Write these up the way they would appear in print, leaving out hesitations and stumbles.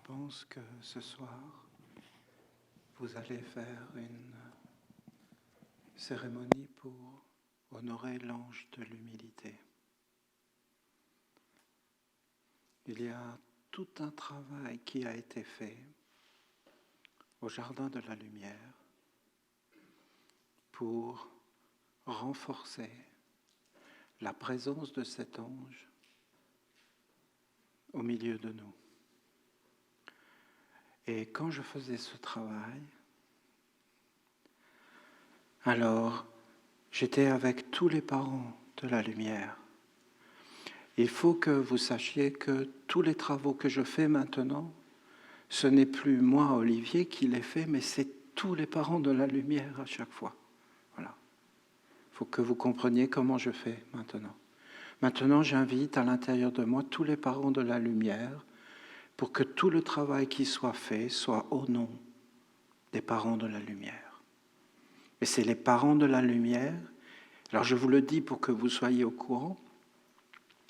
pense que ce soir, vous allez faire une cérémonie pour honorer l'ange de l'humilité. Il y a tout un travail qui a été fait au Jardin de la Lumière pour renforcer la présence de cet ange au milieu de nous. Et quand je faisais ce travail, alors j'étais avec tous les parents de la lumière. Il faut que vous sachiez que tous les travaux que je fais maintenant, ce n'est plus moi, Olivier, qui les fait, mais c'est tous les parents de la lumière à chaque fois. Voilà. Il faut que vous compreniez comment je fais maintenant. Maintenant, j'invite à l'intérieur de moi tous les parents de la lumière pour que tout le travail qui soit fait soit au nom des parents de la lumière. Et c'est les parents de la lumière. Alors je vous le dis pour que vous soyez au courant.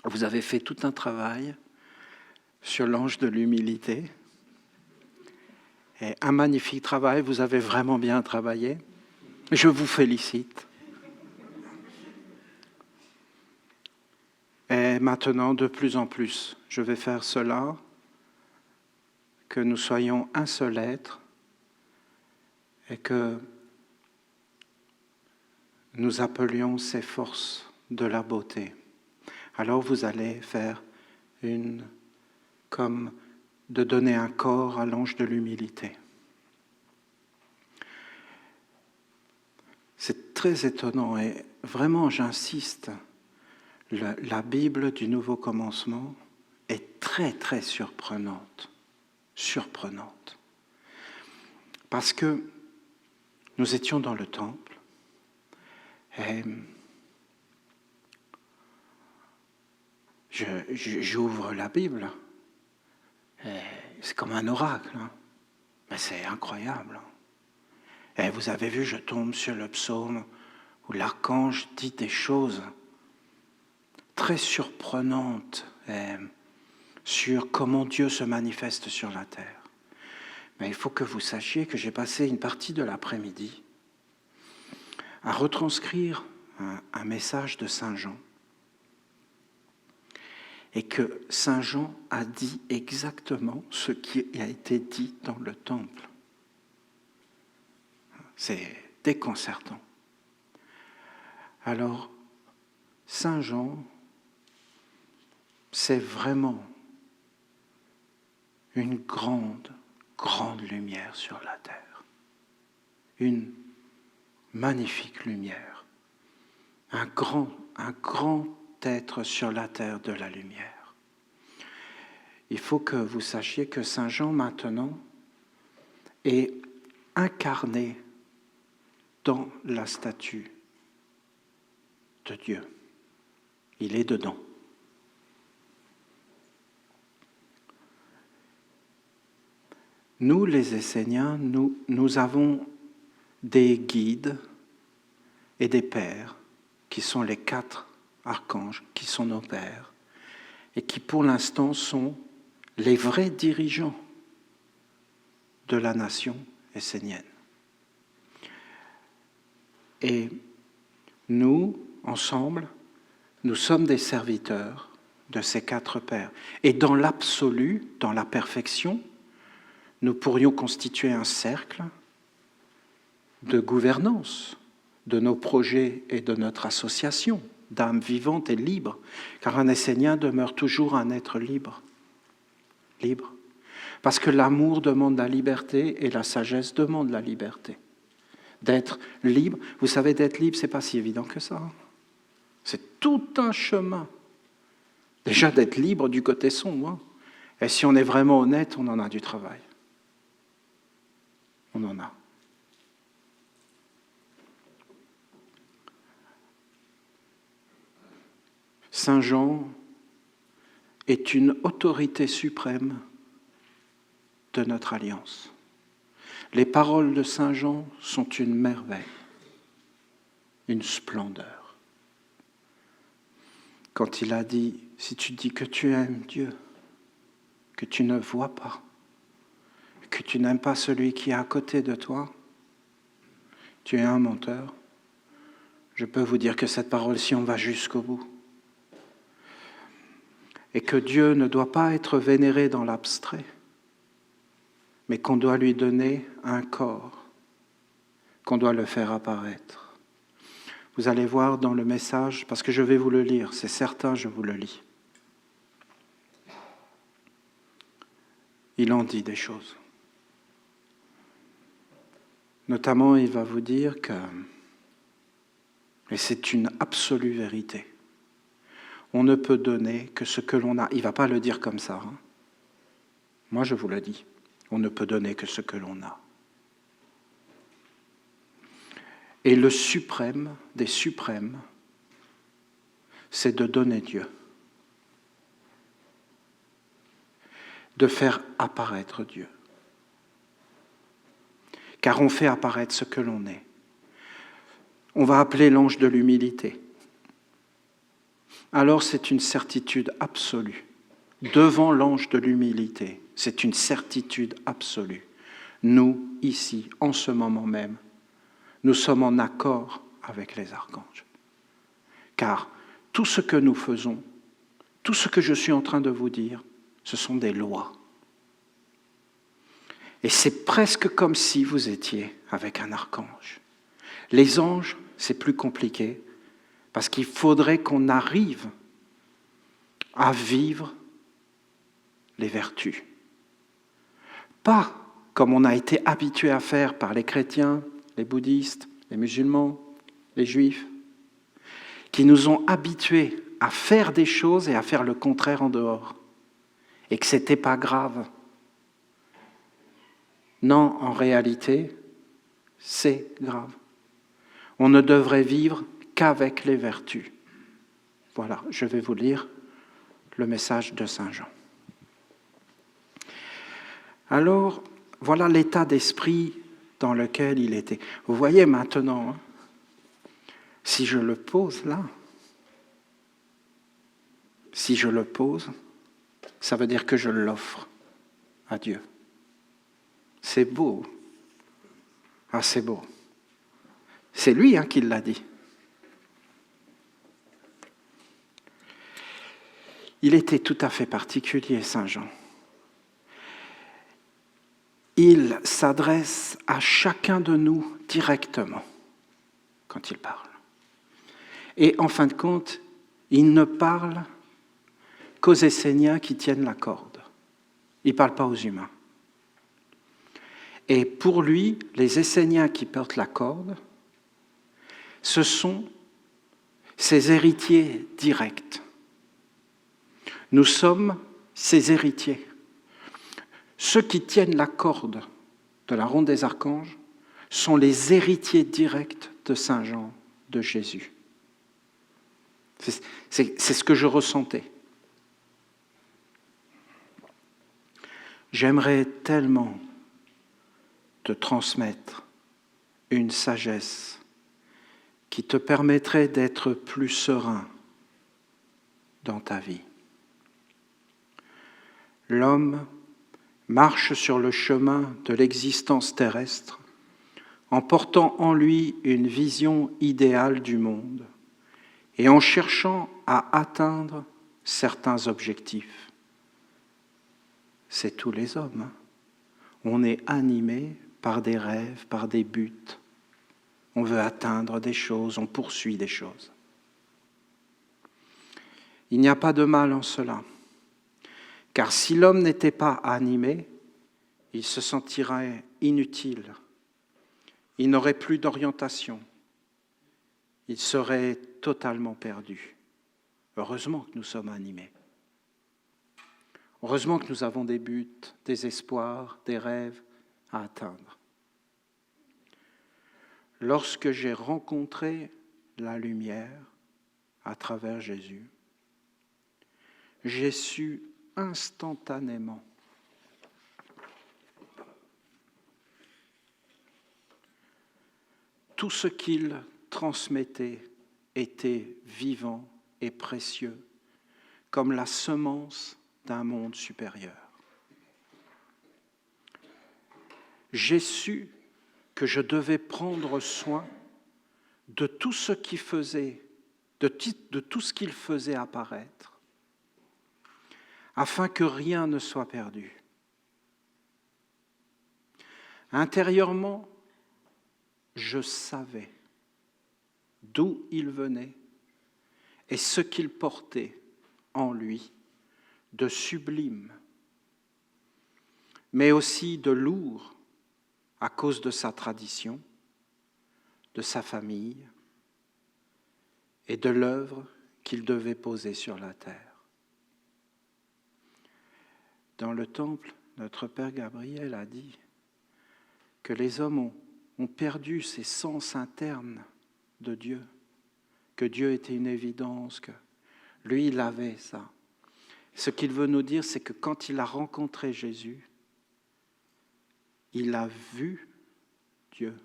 Vous avez fait tout un travail sur l'ange de l'humilité. Et un magnifique travail, vous avez vraiment bien travaillé. Je vous félicite. Et maintenant, de plus en plus, je vais faire cela, que nous soyons un seul être et que nous appelions ces forces de la beauté. Alors vous allez faire comme de donner un corps à l'ange de l'humilité. C'est très étonnant et vraiment j'insiste, la Bible du Nouveau Commencement est très très surprenante. Surprenante. Parce que nous étions dans le temple et j'ouvre la Bible. Et c'est comme un oracle. Mais c'est incroyable. Et vous avez vu, je tombe sur le psaume où l'archange dit des choses très surprenantes sur comment Dieu se manifeste sur la terre. Mais il faut que vous sachiez que j'ai passé une partie de l'après-midi à retranscrire un message de Saint Jean. Et que Saint Jean a dit exactement ce qui a été dit dans le temple. C'est déconcertant. Alors, Saint Jean, c'est vraiment une grande, grande lumière sur la terre. Une magnifique lumière. Un grand être sur la terre de la lumière. Il faut que vous sachiez que Saint Jean maintenant est incarné dans la statue de Dieu. Il est dedans. Nous, les Esséniens, nous avons des guides et des pères qui sont les 4 archanges, qui sont nos pères, et qui pour l'instant sont les vrais dirigeants de la nation essénienne. Et nous, ensemble, nous sommes des serviteurs de ces 4 pères. Et dans l'absolu, dans la perfection, nous pourrions constituer un cercle de gouvernance de nos projets et de notre association d'âmes vivantes et libres, car un Essénien demeure toujours un être libre. Libre. Parce que l'amour demande la liberté et la sagesse demande la liberté. D'être libre, vous savez, d'être libre, c'est pas si évident que ça. C'est tout un chemin. Déjà d'être libre du côté sombre. Et si on est vraiment honnête, on en a du travail. On en a. Saint Jean est une autorité suprême de notre alliance. Les paroles de Saint Jean sont une merveille, une splendeur. Quand il a dit, si tu dis que tu aimes Dieu, que tu ne vois pas, tu n'aimes pas celui qui est à côté de toi, tu es un menteur. Je peux vous dire que cette parole-ci, on va jusqu'au bout. Et que Dieu ne doit pas être vénéré dans l'abstrait, mais qu'on doit lui donner un corps, qu'on doit le faire apparaître. Vous allez voir dans le message, parce que je vais vous le lire, c'est certain, je vous le lis. Il en dit des choses. Notamment, il va vous dire que, et c'est une absolue vérité, on ne peut donner que ce que l'on a. Il ne va pas le dire comme ça. Moi, je vous le dis. On ne peut donner que ce que l'on a. Et le suprême des suprêmes, c'est de donner Dieu. De faire apparaître Dieu. Car on fait apparaître ce que l'on est. On va appeler l'ange de l'humilité. Alors c'est une certitude absolue. Devant l'ange de l'humilité, c'est une certitude absolue. Nous, ici, en ce moment même, nous sommes en accord avec les archanges. Car tout ce que nous faisons, tout ce que je suis en train de vous dire, ce sont des lois. Et c'est presque comme si vous étiez avec un archange. Les anges, c'est plus compliqué, parce qu'il faudrait qu'on arrive à vivre les vertus. Pas comme on a été habitué à faire par les chrétiens, les bouddhistes, les musulmans, les juifs, qui nous ont habitués à faire des choses et à faire le contraire en dehors, et que ce n'était pas grave. Non, en réalité, c'est grave. On ne devrait vivre qu'avec les vertus. Voilà, je vais vous lire le message de Saint Jean. Alors, voilà l'état d'esprit dans lequel il était. Vous voyez maintenant, si je le pose là, si je le pose, ça veut dire que je l'offre à Dieu. C'est beau. Ah, c'est beau. C'est lui qui l'a dit. Il était tout à fait particulier, Saint Jean. Il s'adresse à chacun de nous directement quand il parle. Et en fin de compte, il ne parle qu'aux Esséniens qui tiennent la corde. Il ne parle pas aux humains. Et pour lui, les Esséniens qui portent la corde, ce sont ses héritiers directs. Nous sommes ses héritiers. Ceux qui tiennent la corde de la ronde des archanges sont les héritiers directs de Saint Jean, de Jésus. C'est ce que je ressentais. J'aimerais tellement te transmettre une sagesse qui te permettrait d'être plus serein dans ta vie. L'homme marche sur le chemin de l'existence terrestre en portant en lui une vision idéale du monde et en cherchant à atteindre certains objectifs. C'est tous les hommes. On est animé par des rêves, par des buts. On veut atteindre des choses, on poursuit des choses. Il n'y a pas de mal en cela. Car si l'homme n'était pas animé, il se sentirait inutile. Il n'aurait plus d'orientation. Il serait totalement perdu. Heureusement que nous sommes animés. Heureusement que nous avons des buts, des espoirs, des rêves à atteindre. Lorsque j'ai rencontré la lumière à travers Jésus, j'ai su instantanément tout ce qu'il transmettait était vivant et précieux, comme la semence d'un monde supérieur. j'ai su que je devais prendre soin de tout ce qu'il faisait, de tout ce qu'il faisait apparaître, afin que rien ne soit perdu. Intérieurement, je savais d'où il venait et ce qu'il portait en lui de sublime, mais aussi de lourd à cause de sa tradition, de sa famille et de l'œuvre qu'il devait poser sur la terre. Dans le temple, notre Père Gabriel a dit que les hommes ont perdu ces sens internes de Dieu, que Dieu était une évidence, que lui, il avait ça. Ce qu'il veut nous dire, c'est que quand il a rencontré Jésus, il a vu Dieu.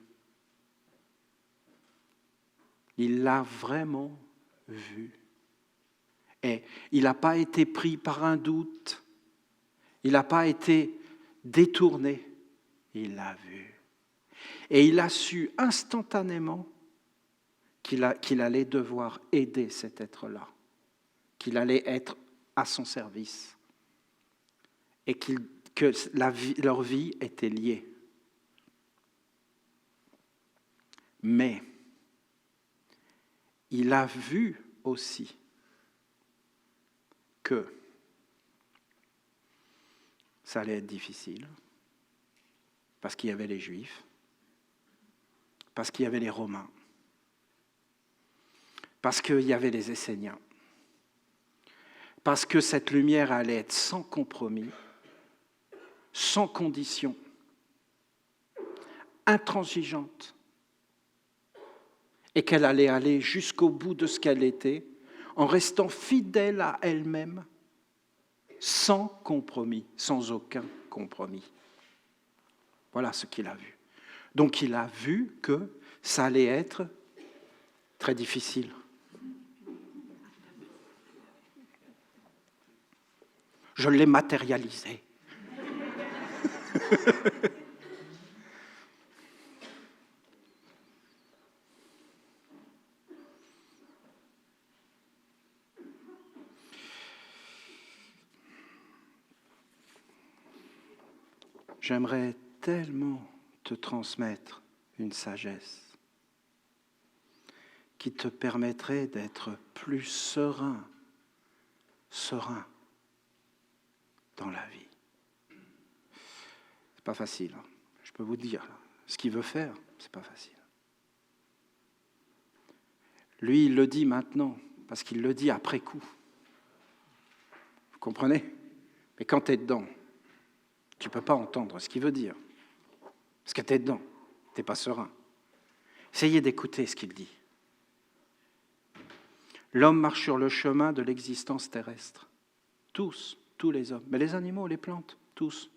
Il l'a vraiment vu. Et il n'a pas été pris par un doute, il n'a pas été détourné, il l'a vu. Et il a su instantanément qu'il allait devoir aider cet être-là, qu'il allait être à son service et que leur vie était liée. Mais il a vu aussi que ça allait être difficile, parce qu'il y avait les Juifs, parce qu'il y avait les Romains, parce qu'il y avait les Esséniens, parce que cette lumière allait être sans compromis, sans condition, intransigeante, et qu'elle allait aller jusqu'au bout de ce qu'elle était, en restant fidèle à elle-même, sans compromis, sans aucun compromis. Voilà ce qu'il a vu. Donc il a vu que ça allait être très difficile. Je l'ai matérialisé. J'aimerais tellement te transmettre une sagesse qui te permettrait d'être plus serein dans la vie. C'est pas facile, hein. Je peux vous dire, ce qu'il veut faire, c'est pas facile. Lui, il le dit maintenant, parce qu'il le dit après coup. Vous comprenez? Mais quand tu es dedans, tu ne peux pas entendre ce qu'il veut dire. Parce que tu es dedans, tu n'es pas serein. Essayez d'écouter ce qu'il dit. L'homme marche sur le chemin de l'existence terrestre. Tous les hommes. Mais les animaux, les plantes, tous.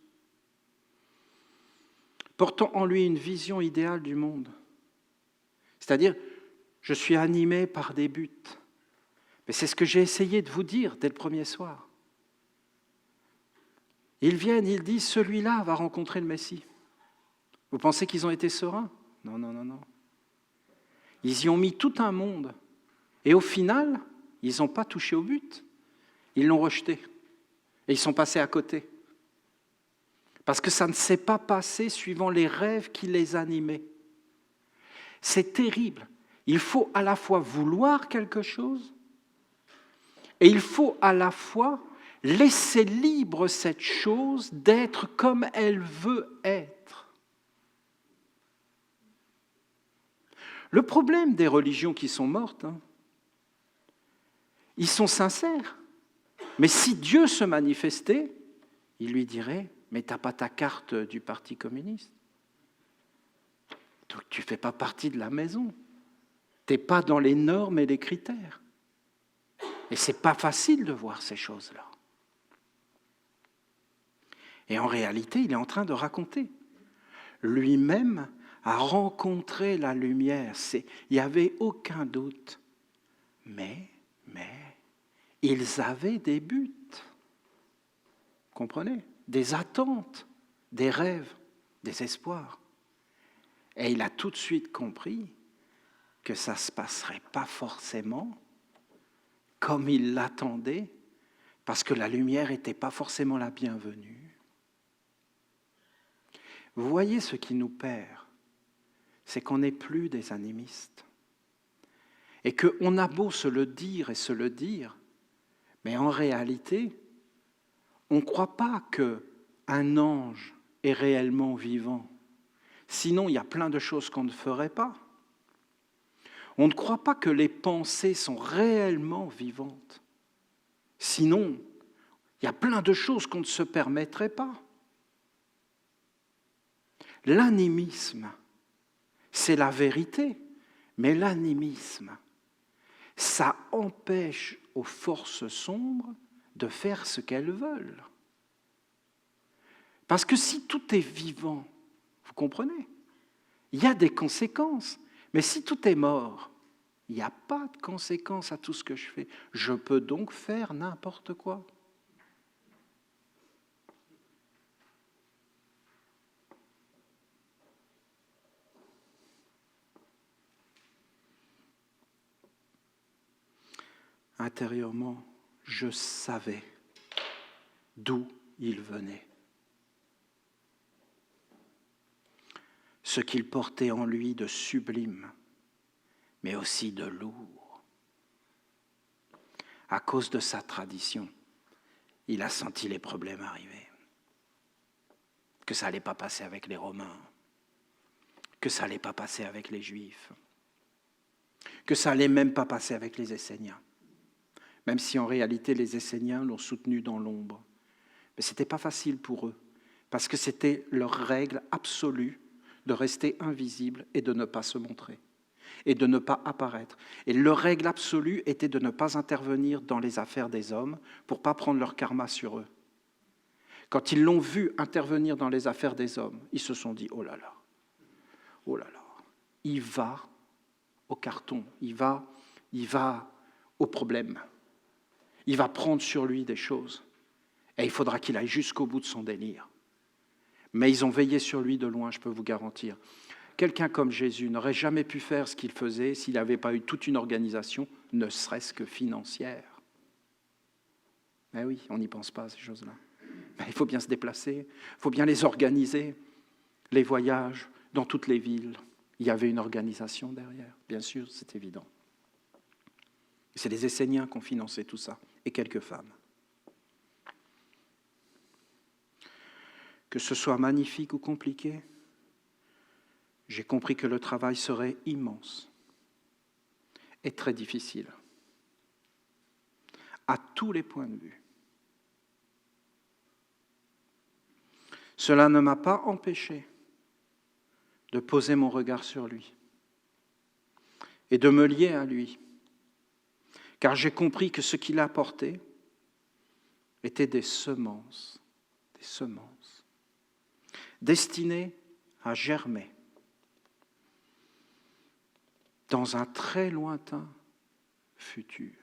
Portant en lui une vision idéale du monde. C'est-à-dire, je suis animé par des buts. Mais c'est ce que j'ai essayé de vous dire dès le premier soir. Ils viennent, ils disent, celui-là va rencontrer le Messie. Vous pensez qu'ils ont été sereins? Non. Ils y ont mis tout un monde. Et au final, ils n'ont pas touché au but. Ils l'ont rejeté. Et ils sont passés à côté. Parce que ça ne s'est pas passé suivant les rêves qui les animaient. C'est terrible. Il faut à la fois vouloir quelque chose et il faut à la fois laisser libre cette chose d'être comme elle veut être. Le problème des religions qui sont mortes, ils sont sincères. Mais si Dieu se manifestait, il lui dirait « Mais tu n'as pas ta carte du Parti communiste. Donc tu ne fais pas partie de la maison. Tu n'es pas dans les normes et les critères. » Et ce n'est pas facile de voir ces choses-là. Et en réalité, il est en train de raconter. Lui-même a rencontré la lumière. Il n'y avait aucun doute. Mais, ils avaient des buts. Vous comprenez? Des attentes, des rêves, désespoir. Et il a tout de suite compris que ça ne se passerait pas forcément comme il l'attendait, parce que la lumière n'était pas forcément la bienvenue. Vous voyez ce qui nous perd, c'est qu'on n'est plus des animistes. Et qu'on a beau se le dire, mais en réalité, on ne croit pas qu'un ange est réellement vivant. Sinon, il y a plein de choses qu'on ne ferait pas. On ne croit pas que les pensées sont réellement vivantes. Sinon, il y a plein de choses qu'on ne se permettrait pas. L'animisme, c'est la vérité, mais l'animisme, ça empêche aux forces sombres de faire ce qu'elles veulent. Parce que si tout est vivant, vous comprenez, il y a des conséquences. Mais si tout est mort, il n'y a pas de conséquences à tout ce que je fais. Je peux donc faire n'importe quoi. Intérieurement, je savais d'où il venait. Ce qu'il portait en lui de sublime, mais aussi de lourd. À cause de sa tradition, il a senti les problèmes arriver. Que ça n'allait pas passer avec les Romains, que ça n'allait pas passer avec les Juifs, que ça n'allait même pas passer avec les Esséniens. Même si en réalité les Esséniens l'ont soutenu dans l'ombre. Mais ce n'était pas facile pour eux, parce que c'était leur règle absolue de rester invisible et de ne pas se montrer, et de ne pas apparaître. Et leur règle absolue était de ne pas intervenir dans les affaires des hommes pour ne pas prendre leur karma sur eux. Quand ils l'ont vu intervenir dans les affaires des hommes, ils se sont dit « oh là là, il va au carton, il va au problème. Il va prendre sur lui des choses. Et il faudra qu'il aille jusqu'au bout de son délire. » Mais ils ont veillé sur lui de loin, je peux vous garantir. Quelqu'un comme Jésus n'aurait jamais pu faire ce qu'il faisait s'il n'avait pas eu toute une organisation, ne serait-ce que financière. Mais oui, on n'y pense pas à ces choses-là. Mais il faut bien se déplacer, il faut bien les organiser. Les voyages dans toutes les villes, il y avait une organisation derrière. Bien sûr, c'est évident. C'est les Esséniens qui ont financé tout ça, et quelques femmes. Que ce soit magnifique ou compliqué, j'ai compris que le travail serait immense et très difficile, à tous les points de vue. Cela ne m'a pas empêché de poser mon regard sur lui et de me lier à lui, car j'ai compris que ce qu'il apportait étaient des semences destinées à germer dans un très lointain futur.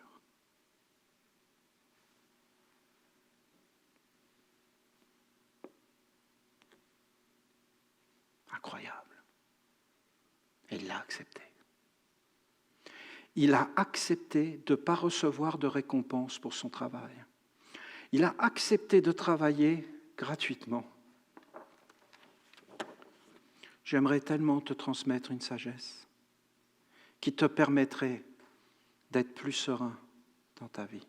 Incroyable. Et il l'a accepté. Il a accepté de ne pas recevoir de récompense pour son travail. Il a accepté de travailler gratuitement. J'aimerais tellement te transmettre une sagesse qui te permettrait d'être plus serein dans ta vie.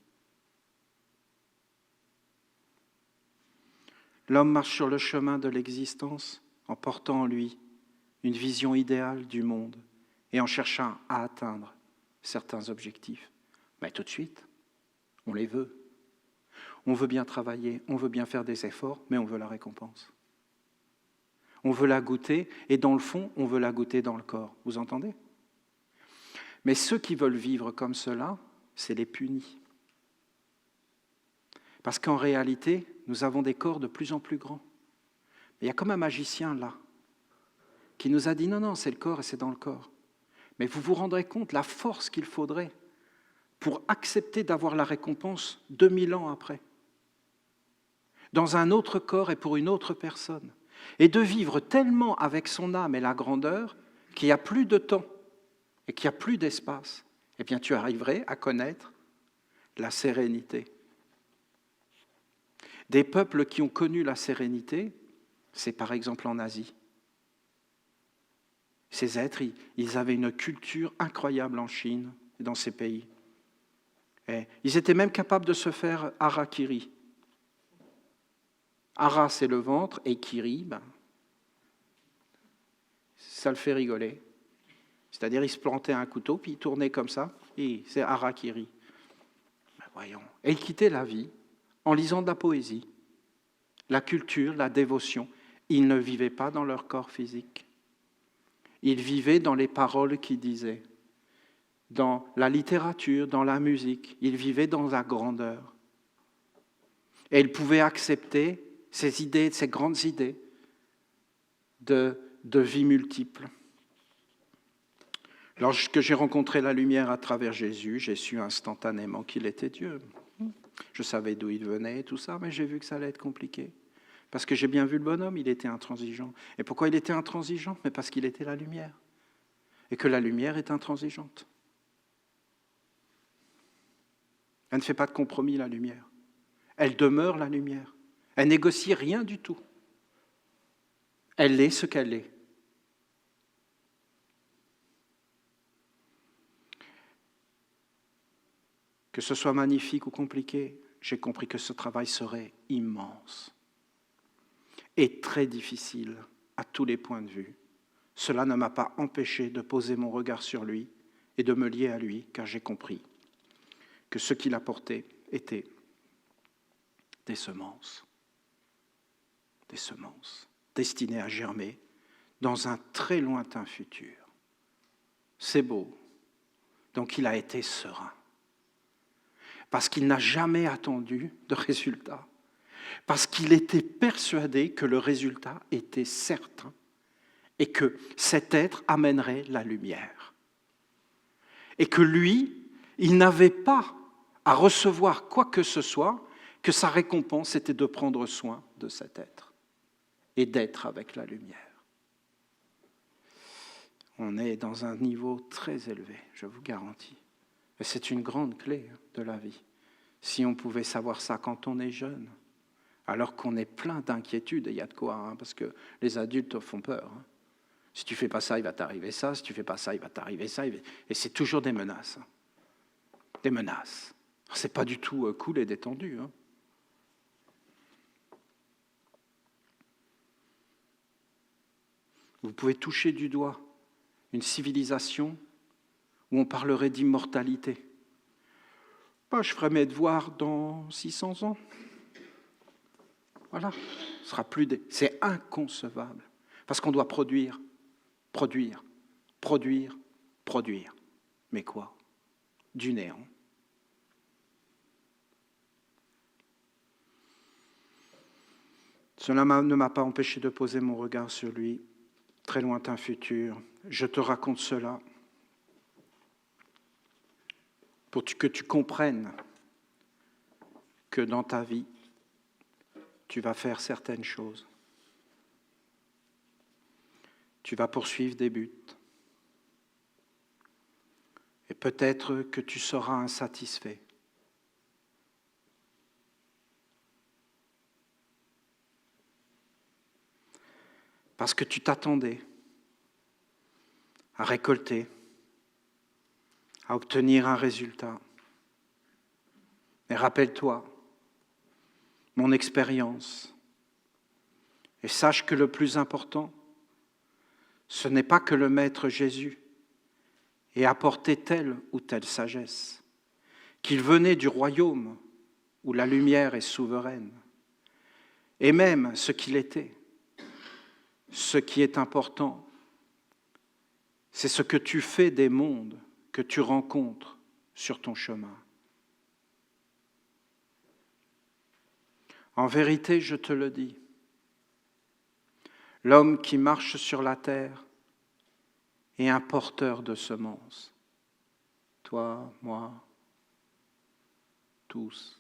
L'homme marche sur le chemin de l'existence en portant en lui une vision idéale du monde et en cherchant à atteindre certains objectifs. Mais tout de suite, on les veut. On veut bien travailler, on veut bien faire des efforts, mais on veut la récompense. On veut la goûter, et dans le fond, on veut la goûter dans le corps. Vous entendez ? Mais ceux qui veulent vivre comme cela, c'est les punis. Parce qu'en réalité, nous avons des corps de plus en plus grands. Il y a comme un magicien là, qui nous a dit non, c'est le corps et c'est dans le corps. Mais vous vous rendrez compte la force qu'il faudrait pour accepter d'avoir la récompense 2000 ans après. Dans un autre corps et pour une autre personne. et de vivre tellement avec son âme et la grandeur qu'il n'y a plus de temps et qu'il n'y a plus d'espace, eh bien tu arriverais à connaître la sérénité. Des peuples qui ont connu la sérénité, c'est par exemple en Asie. Ces êtres, ils avaient une culture incroyable en Chine et dans ces pays. Et ils étaient même capables de se faire harakiri. Hara, c'est le ventre, et kiri, ça le fait rigoler. C'est-à-dire, il se plantait un couteau, puis il tournait comme ça, et c'est harakiri. Ben voyons. Et ils quittaient la vie en lisant de la poésie, la culture, la dévotion. Ils ne vivaient pas dans leur corps physique. Ils vivaient dans les paroles qu'ils disaient, dans la littérature, dans la musique. Ils vivaient dans la grandeur. Et ils pouvaient accepter ces idées, ces grandes idées de vie multiple. Lorsque j'ai rencontré la lumière à travers Jésus, j'ai su instantanément qu'il était Dieu. Je savais d'où il venait, tout ça, mais j'ai vu que ça allait être compliqué. Parce que j'ai bien vu le bonhomme, il était intransigeant. Et pourquoi il était intransigeant? Mais parce qu'il était la lumière. Et que la lumière est intransigeante. Elle ne fait pas de compromis, la lumière. Elle demeure la lumière. Elle négocie rien du tout. Elle est ce qu'elle est. Que ce soit magnifique ou compliqué, j'ai compris que ce travail serait immense et très difficile à tous les points de vue. Cela ne m'a pas empêché de poser mon regard sur lui et de me lier à lui, car j'ai compris que ce qu'il apportait était des semences destinées à germer dans un très lointain futur. C'est beau. Donc il a été serein. Parce qu'il n'a jamais attendu de résultat. Parce qu'il était persuadé que le résultat était certain et que cet être amènerait la lumière. Et que lui, il n'avait pas à recevoir quoi que ce soit, que sa récompense était de prendre soin de cet être et d'être avec la lumière. On est dans un niveau très élevé, je vous garantis. Et c'est une grande clé de la vie. Si on pouvait savoir ça quand on est jeune, alors qu'on est plein d'inquiétudes, et il y a de quoi, parce que les adultes font peur. Si tu ne fais pas ça, il va t'arriver ça. Si tu ne fais pas ça, il va t'arriver ça. Et c'est toujours des menaces. Des menaces. Ce n'est pas du tout cool et détendu. Vous pouvez toucher du doigt une civilisation où on parlerait d'immortalité. Je ferai mes devoirs dans 600 ans. Voilà, ce sera plus c'est inconcevable. Parce qu'on doit produire. Mais quoi? Du néant. Cela ne m'a pas empêché de poser mon regard sur lui, très lointain futur. Je te raconte cela pour que tu comprennes que dans ta vie, tu vas faire certaines choses. Tu vas poursuivre des buts. Et peut-être que tu seras insatisfait. Parce que tu t'attendais à récolter, à obtenir un résultat. Mais rappelle-toi, mon expérience, et sache que le plus important, ce n'est pas que le Maître Jésus ait apporté telle ou telle sagesse, qu'il venait du royaume où la lumière est souveraine, et même ce qu'il était. Ce qui est important, c'est ce que tu fais des mondes que tu rencontres sur ton chemin. En vérité, je te le dis, l'homme qui marche sur la terre est un porteur de semences. Toi, moi, tous.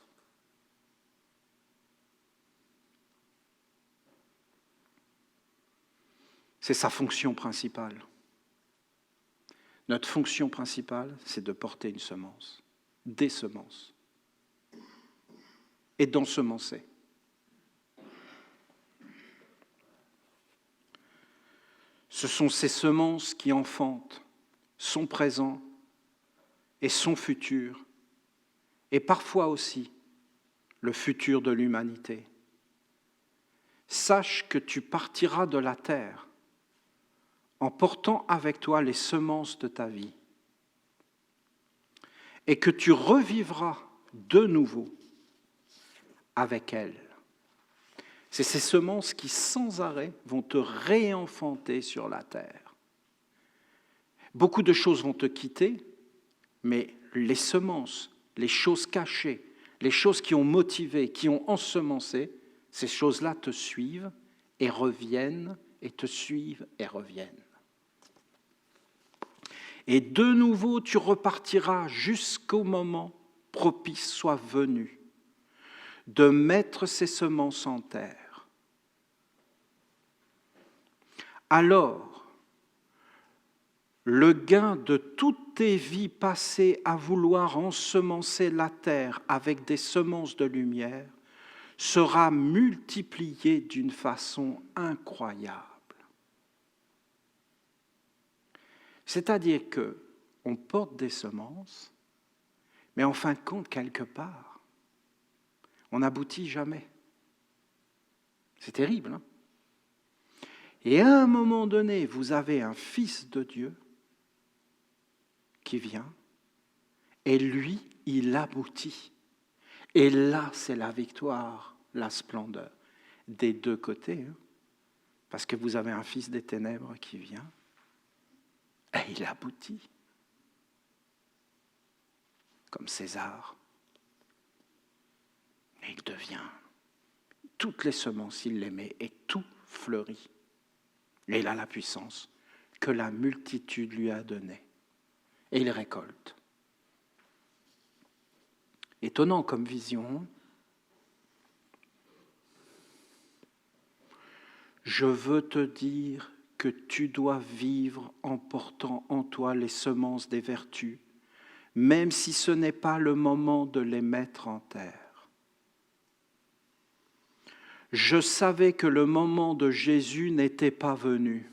C'est sa fonction principale. Notre fonction principale, c'est de porter une semence, des semences, et d'ensemencer. Ce sont ces semences qui enfantent son présent et son futur, et parfois aussi le futur de l'humanité. Sache que tu partiras de la terre en portant avec toi les semences de ta vie, et que tu revivras de nouveau avec elles. C'est ces semences qui, sans arrêt, vont te réenfanter sur la terre. Beaucoup de choses vont te quitter, mais les semences, les choses cachées, les choses qui ont motivé, qui ont ensemencé, ces choses-là te suivent et reviennent, et te suivent et reviennent. Et de nouveau, tu repartiras jusqu'au moment propice soit venu de mettre ces semences en terre. Alors, le gain de toutes tes vies passées à vouloir ensemencer la terre avec des semences de lumière sera multiplié d'une façon incroyable. C'est-à-dire qu'on porte des semences, mais en fin de compte, quelque part, on n'aboutit jamais. C'est terrible, hein? Et à un moment donné, vous avez un fils de Dieu qui vient, et lui, il aboutit. Et là, c'est la victoire, la splendeur, des deux côtés, hein? Parce que vous avez un fils des ténèbres qui vient, et il aboutit, comme César. Et il devient toutes les semences, il les met, et tout fleurit. Et il a la puissance que la multitude lui a donnée. Et il récolte. Étonnant comme vision. Je veux te dire que tu dois vivre en portant en toi les semences des vertus, même si ce n'est pas le moment de les mettre en terre. Je savais que le moment de Jésus n'était pas venu,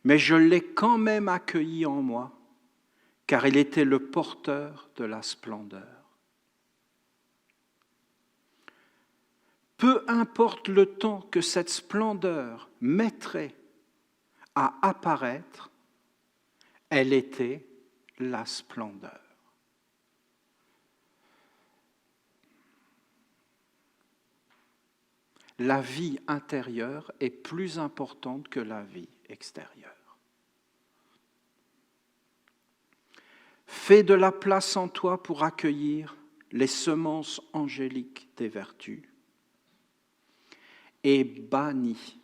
mais je l'ai quand même accueilli en moi, car il était le porteur de la splendeur. Peu importe le temps que cette splendeur mettrait à apparaître, elle était la splendeur. La vie intérieure est plus importante que la vie extérieure. Fais de la place en toi pour accueillir les semences angéliques des vertus et bannis.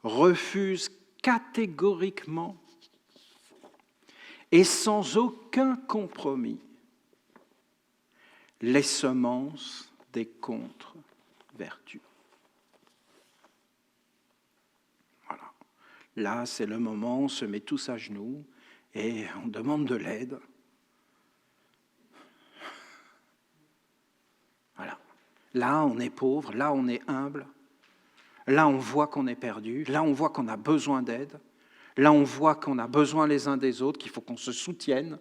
Refuse catégoriquement et sans aucun compromis les semences des contre-vertus. Voilà. Là, c'est le moment où on se met tous à genoux et on demande de l'aide. Voilà. Là, on est pauvre, là, on est humble. Là, on voit qu'on est perdu. Là, on voit qu'on a besoin d'aide. Là, on voit qu'on a besoin les uns des autres, qu'il faut qu'on se soutienne.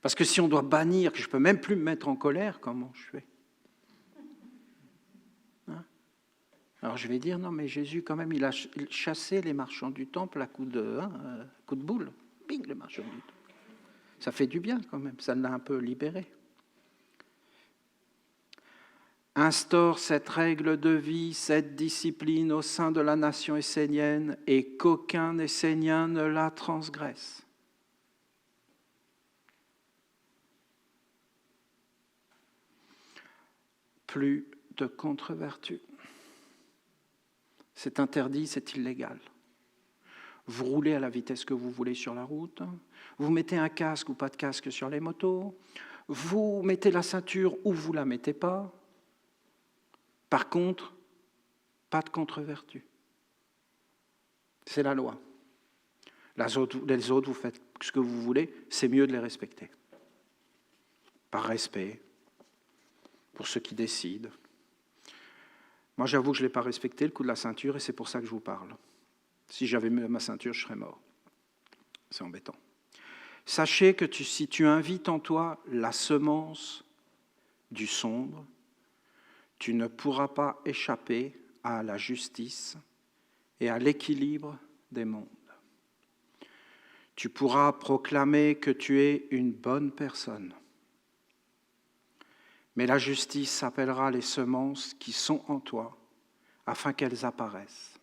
Parce que si on doit bannir, que je ne peux même plus me mettre en colère, comment je fais? Hein? Alors je vais dire, non mais Jésus quand même, il a chassé les marchands du temple à coup de boule. Bing, les marchands du temple. Ça fait du bien quand même, ça l'a un peu libéré. Instaure cette règle de vie, cette discipline au sein de la nation essénienne et qu'aucun Essénien ne la transgresse. Plus de contre-vertus. C'est interdit, c'est illégal. Vous roulez à la vitesse que vous voulez sur la route, vous mettez un casque ou pas de casque sur les motos, vous mettez la ceinture ou vous ne la mettez pas. Par contre, Pas de contre-vertu. C'est la loi. Les autres, vous faites ce que vous voulez, c'est mieux de les respecter. Par respect, pour ceux qui décident. Moi, j'avoue que je ne l'ai pas respecté, le coup de la ceinture, et c'est pour ça que je vous parle. Si j'avais mis ma ceinture, je serais mort. C'est embêtant. Sachez que si tu invites en toi la semence du sombre, tu ne pourras pas échapper à la justice et à l'équilibre des mondes. Tu pourras proclamer que tu es une bonne personne, mais la justice appellera les semences qui sont en toi afin qu'elles apparaissent.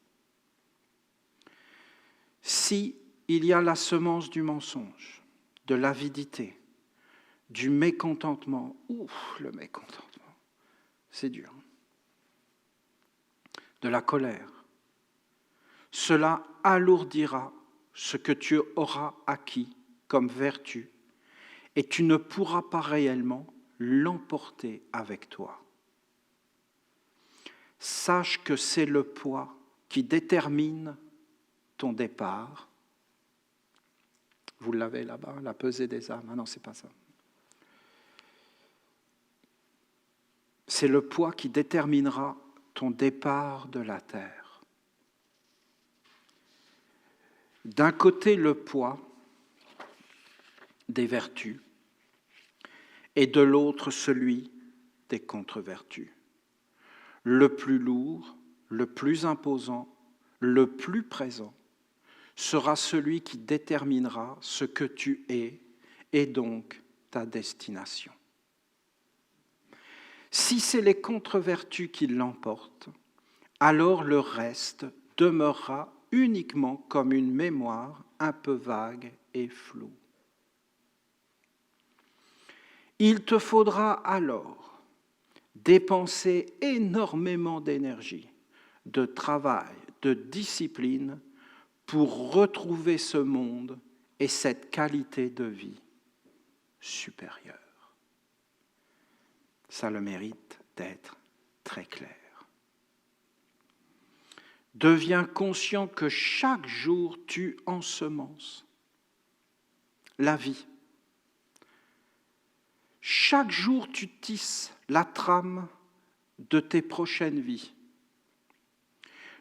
Si il y a la semence du mensonge, de l'avidité, du mécontentement, le mécontentement, c'est dur, de la colère, cela alourdira ce que tu auras acquis comme vertu et tu ne pourras pas réellement l'emporter avec toi. Sache que c'est le poids qui détermine ton départ. Vous l'avez là-bas, la pesée des âmes. Ah non, c'est pas ça. C'est le poids qui déterminera ton départ de la terre. D'un côté, le poids des vertus et de l'autre, celui des contre-vertus. Le plus lourd, le plus imposant, le plus présent sera celui qui déterminera ce que tu es et donc ta destination. Si c'est les contre-vertus qui l'emportent, alors le reste demeurera uniquement comme une mémoire un peu vague et floue. Il te faudra alors dépenser énormément d'énergie, de travail, de discipline pour retrouver ce monde et cette qualité de vie supérieure. Ça a le mérite d'être très clair. Deviens conscient que chaque jour tu ensemences la vie. Chaque jour tu tisses la trame de tes prochaines vies.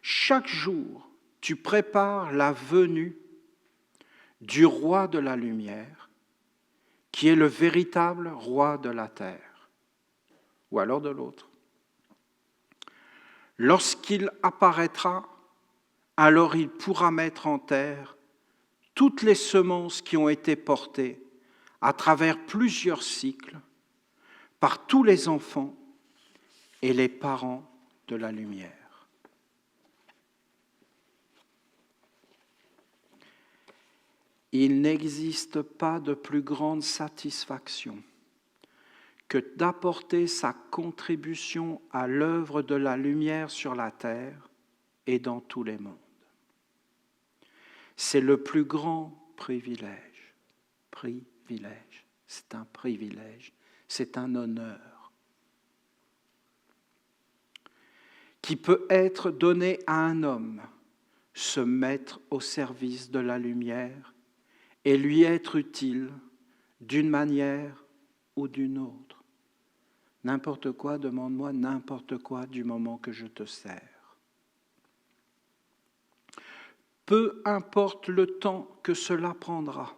Chaque jour tu prépares la venue du roi de la lumière, qui est le véritable roi de la terre, ou alors de l'autre. Lorsqu'il apparaîtra, alors il pourra mettre en terre toutes les semences qui ont été portées à travers plusieurs cycles par tous les enfants et les parents de la lumière. Il n'existe pas de plus grande satisfaction que d'apporter sa contribution à l'œuvre de la lumière sur la terre et dans tous les mondes. C'est le plus grand privilège. Privilège, c'est un privilège, c'est un honneur qui peut être donné à un homme, se mettre au service de la lumière et lui être utile d'une manière ou d'une autre. N'importe quoi, demande-moi n'importe quoi du moment que je te sers. Peu importe le temps que cela prendra.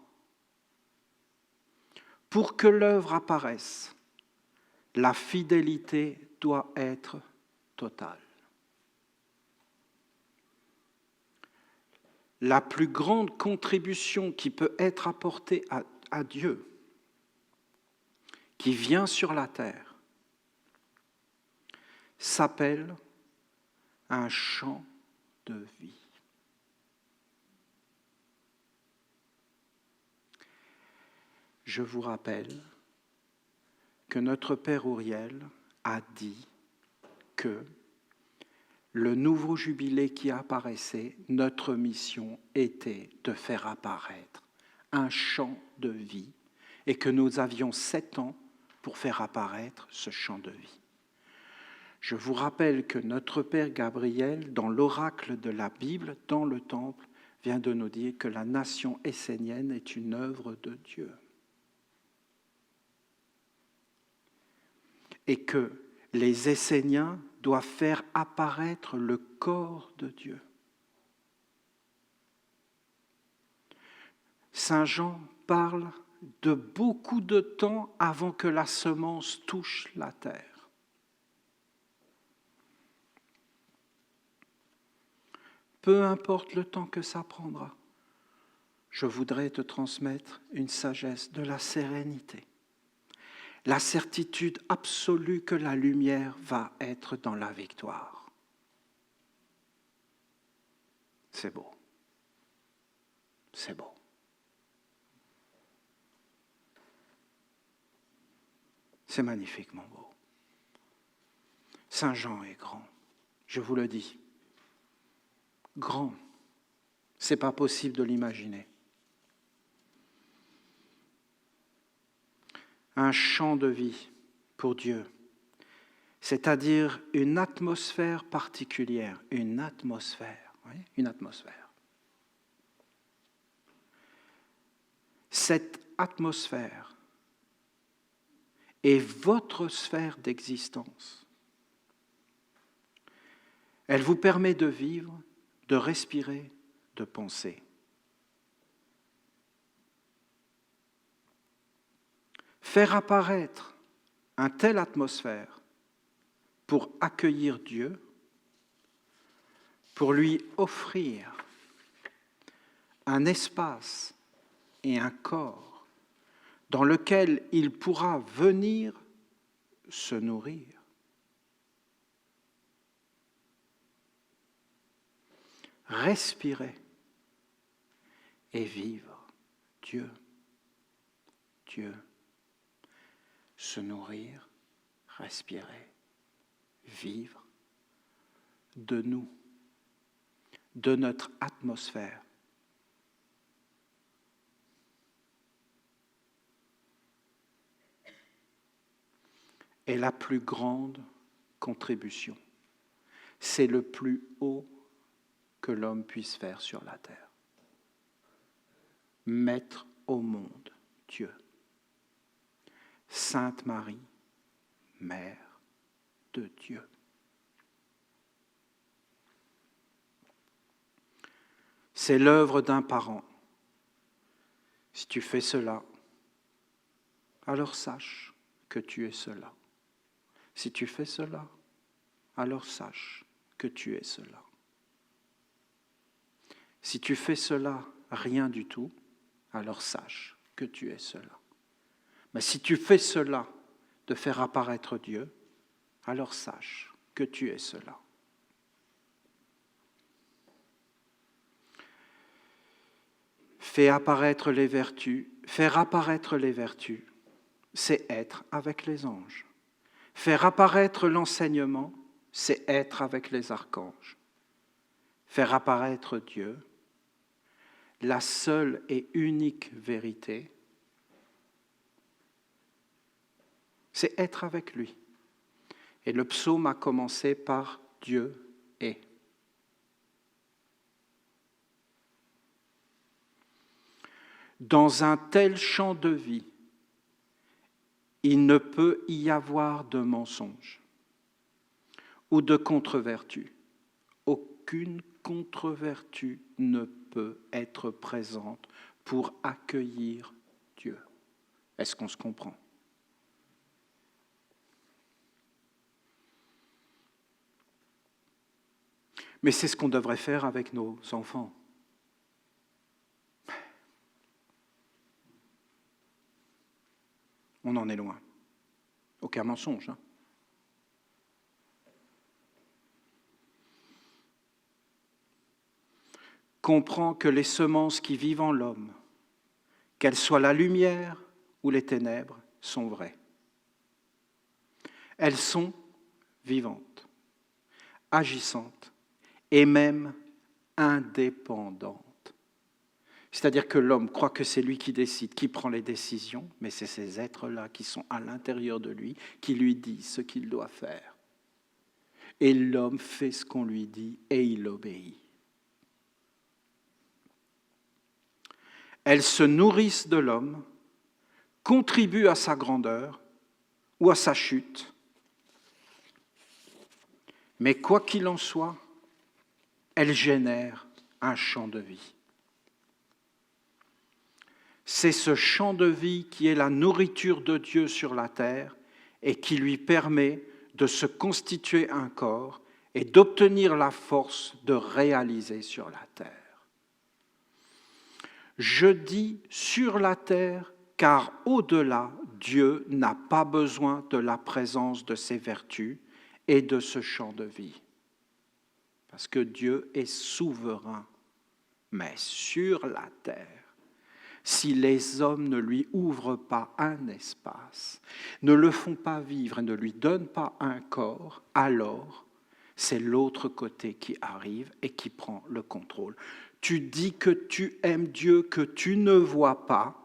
Pour que l'œuvre apparaisse, la fidélité doit être totale. La plus grande contribution qui peut être apportée à Dieu, qui vient sur la terre, s'appelle un chant de vie. Je vous rappelle que notre Père Uriel a dit que le nouveau jubilé qui apparaissait, notre mission était de faire apparaître un chant de vie et que nous avions 7 ans pour faire apparaître ce chant de vie. Je vous rappelle que notre Père Gabriel, dans l'oracle de la Bible, dans le temple, vient de nous dire que la nation essénienne est une œuvre de Dieu. Et que les Esséniens doivent faire apparaître le corps de Dieu. Saint Jean parle de beaucoup de temps avant que la semence touche la terre. Peu importe le temps que ça prendra, je voudrais te transmettre une sagesse de la sérénité, la certitude absolue que la lumière va être dans la victoire. C'est beau. C'est beau. C'est magnifiquement beau. Saint Jean est grand, je vous le dis. Grand, c'est pas possible de l'imaginer. Un champ de vie pour Dieu, c'est-à-dire une atmosphère particulière, une atmosphère, oui, une atmosphère. Cette atmosphère est votre sphère d'existence. Elle vous permet de vivre, de respirer, de penser. Faire apparaître une telle atmosphère pour accueillir Dieu, pour lui offrir un espace et un corps dans lequel il pourra venir se nourrir. Respirer et vivre Dieu, Dieu, se nourrir, respirer, vivre de nous, de notre atmosphère. Est la plus grande contribution. C'est le plus haut que l'homme puisse faire sur la terre. Mettre au monde Dieu. Sainte Marie, Mère de Dieu. C'est l'œuvre d'un parent. Si tu fais cela, alors sache que tu es cela. Si tu fais cela, alors sache que tu es cela. Si tu fais cela, rien du tout, alors sache que tu es cela. Mais si tu fais cela, de faire apparaître Dieu, alors sache que tu es cela. Faire apparaître les vertus, c'est être avec les anges. Faire apparaître l'enseignement, c'est être avec les archanges. Faire apparaître Dieu, la seule et unique vérité, c'est être avec lui. Et le psaume a commencé par Dieu est. Dans un tel champ de vie, il ne peut y avoir de mensonge ou de contre-vertu. Aucune contre-vertu ne peut être présente pour accueillir Dieu. Est-ce qu'on se comprend ? Mais c'est ce qu'on devrait faire avec nos enfants. On en est loin. Aucun mensonge. Hein. Comprends que les semences qui vivent en l'homme, qu'elles soient la lumière ou les ténèbres, sont vraies. Elles sont vivantes, agissantes et même indépendantes. C'est-à-dire que l'homme croit que c'est lui qui décide, qui prend les décisions, mais c'est ces êtres-là qui sont à l'intérieur de lui, qui lui disent ce qu'il doit faire. Et l'homme fait ce qu'on lui dit et il obéit. Elles se nourrissent de l'homme, contribuent à sa grandeur ou à sa chute. Mais quoi qu'il en soit, elles génèrent un champ de vie. C'est ce champ de vie qui est la nourriture de Dieu sur la terre et qui lui permet de se constituer un corps et d'obtenir la force de réaliser sur la terre. Je dis sur la terre, car au-delà, Dieu n'a pas besoin de la présence de ses vertus et de ce champ de vie. Parce que Dieu est souverain, mais sur la terre, si les hommes ne lui ouvrent pas un espace, ne le font pas vivre et ne lui donnent pas un corps, alors c'est l'autre côté qui arrive et qui prend le contrôle. Tu dis que tu aimes Dieu, que tu ne vois pas,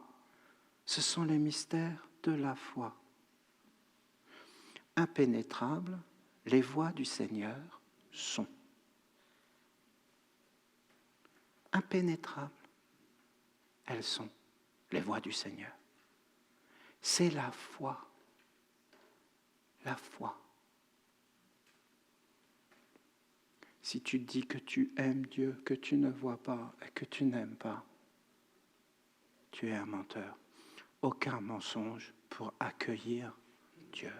ce sont les mystères de la foi. Impénétrables, les voies du Seigneur sont. Impénétrables, elles sont les voies du Seigneur. C'est la foi. La foi. Si tu dis que tu aimes Dieu, que tu ne vois pas et que tu n'aimes pas, tu es un menteur. Aucun mensonge pour accueillir Dieu.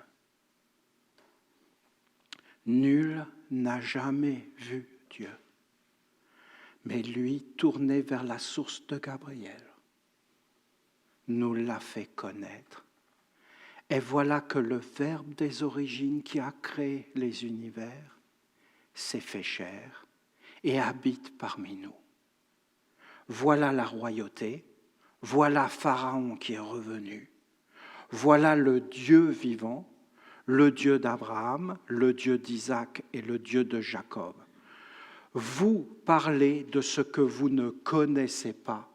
Nul n'a jamais vu Dieu, mais lui, tourné vers la source de Gabriel, nous l'a fait connaître. Et voilà que le Verbe des origines qui a créé les univers s'est fait chair et habite parmi nous. Voilà la royauté, voilà Pharaon qui est revenu, voilà le Dieu vivant, le Dieu d'Abraham, le Dieu d'Isaac et le Dieu de Jacob. Vous parlez de ce que vous ne connaissez pas.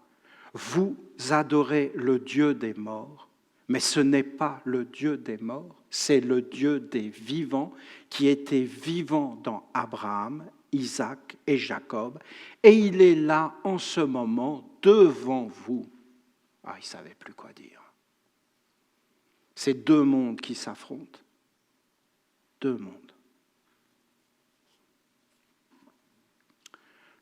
Vous adorez le Dieu des morts, mais ce n'est pas le Dieu des morts, c'est le Dieu des vivants qui était vivant dans Abraham, Isaac et Jacob, et il est là en ce moment devant vous. Ah, il ne savait plus quoi dire. C'est deux mondes qui s'affrontent. Deux mondes.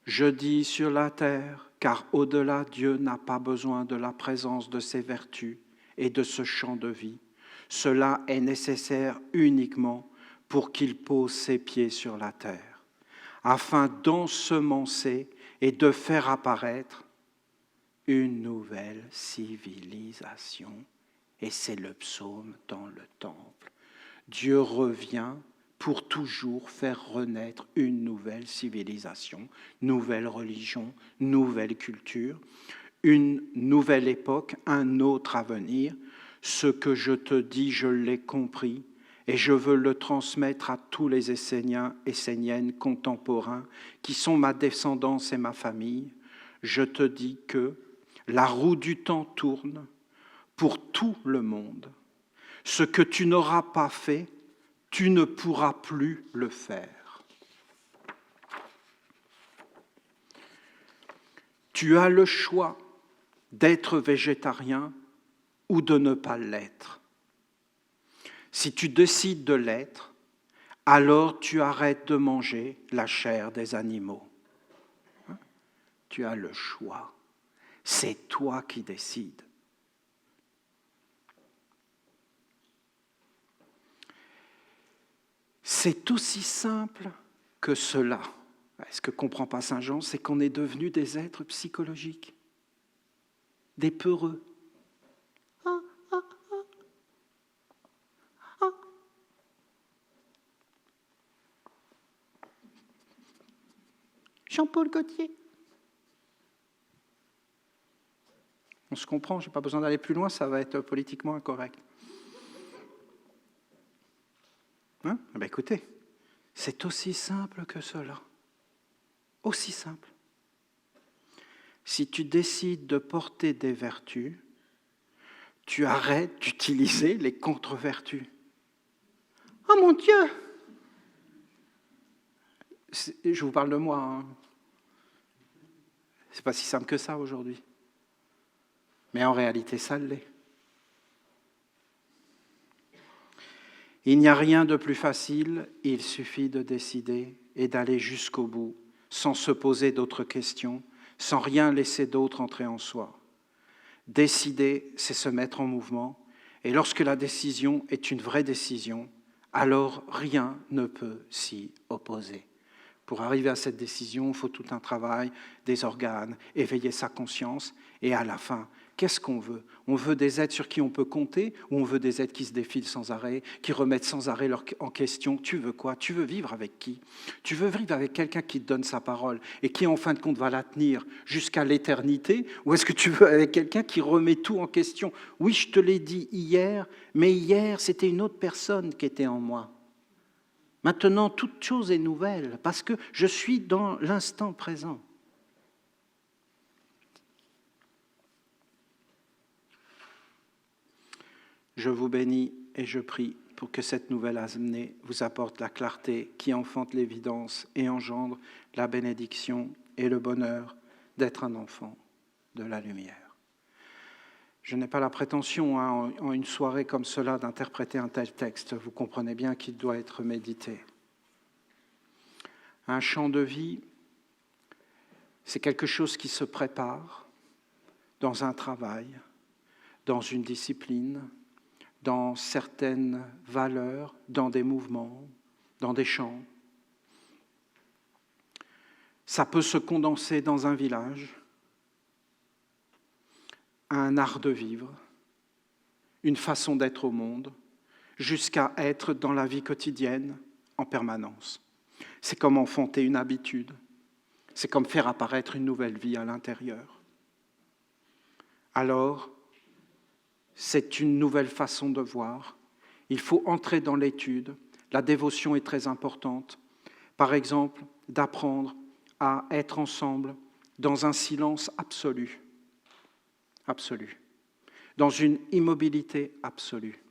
Je dis sur la terre, car au-delà, Dieu n'a pas besoin de la présence de ses vertus et de ce champ de vie. Cela est nécessaire uniquement pour qu'il pose ses pieds sur la terre, afin d'ensemencer et de faire apparaître une nouvelle civilisation. Et c'est le psaume dans le temple. Dieu revient pour toujours faire renaître une nouvelle civilisation, nouvelle religion, nouvelle culture, une nouvelle époque, un autre avenir. Ce que je te dis, je l'ai compris et je veux le transmettre à tous les Esséniens et Esséniennes contemporains qui sont ma descendance et ma famille. Je te dis que la roue du temps tourne pour tout le monde. Ce que tu n'auras pas fait, tu ne pourras plus le faire. Tu as le choix d'être végétarien ou de ne pas l'être. Si tu décides de l'être, alors tu arrêtes de manger la chair des animaux. Tu as le choix. C'est toi qui décides. C'est aussi simple que cela. Ce que ne comprend pas Saint Jean, c'est qu'on est devenus des êtres psychologiques, des peureux. Jean-Paul Gaultier. On se comprend, je n'ai pas besoin d'aller plus loin, ça va être politiquement incorrect. Hein? Eh bien, écoutez, c'est aussi simple que cela. Aussi simple. Si tu décides de porter des vertus, tu arrêtes d'utiliser les contre-vertus. Oh mon Dieu! Je vous parle de moi. Hein. C'est pas si simple que ça aujourd'hui. Mais en réalité, ça l'est. Il n'y a rien de plus facile, il suffit de décider et d'aller jusqu'au bout, sans se poser d'autres questions, sans rien laisser d'autre entrer en soi. Décider, c'est se mettre en mouvement, et lorsque la décision est une vraie décision, alors rien ne peut s'y opposer. Pour arriver à cette décision, il faut tout un travail, des organes, éveiller sa conscience, et à la fin, qu'est-ce qu'on veut ? On veut des êtres sur qui on peut compter, ou on veut des êtres qui se défilent sans arrêt, qui remettent sans arrêt en question ? Tu veux quoi ? Tu veux vivre avec qui ? Tu veux vivre avec quelqu'un qui te donne sa parole et qui, en fin de compte, va la tenir jusqu'à l'éternité ? Ou est-ce que tu veux avec quelqu'un qui remet tout en question ? Oui, je te l'ai dit hier, mais hier, c'était une autre personne qui était en moi. Maintenant, toute chose est nouvelle parce que je suis dans l'instant présent. Je vous bénis et je prie pour que cette nouvelle amenée vous apporte la clarté qui enfante l'évidence et engendre la bénédiction et le bonheur d'être un enfant de la lumière. Je n'ai pas la prétention, en une soirée comme cela, d'interpréter un tel texte. Vous comprenez bien qu'il doit être médité. Un chant de vie, c'est quelque chose qui se prépare dans un travail, dans une discipline, dans certaines valeurs, dans des mouvements, dans des chants. Ça peut se condenser dans un village, un art de vivre, une façon d'être au monde, jusqu'à être dans la vie quotidienne en permanence. C'est comme enfanter une habitude, c'est comme faire apparaître une nouvelle vie à l'intérieur. Alors, c'est une nouvelle façon de voir. Il faut entrer dans l'étude. La dévotion est très importante. Par exemple, d'apprendre à être ensemble dans un silence absolu, dans une immobilité absolue.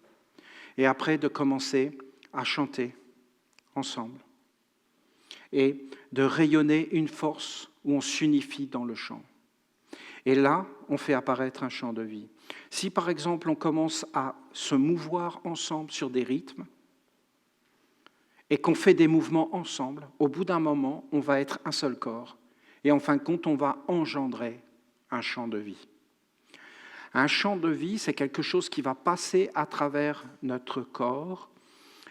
Et après, de commencer à chanter ensemble et de rayonner une force où on s'unifie dans le chant. Et là, on fait apparaître un chant de vie. Si, par exemple, on commence à se mouvoir ensemble sur des rythmes et qu'on fait des mouvements ensemble, au bout d'un moment, on va être un seul corps. Et en fin de compte, on va engendrer un chant de vie. Un chant de vie, c'est quelque chose qui va passer à travers notre corps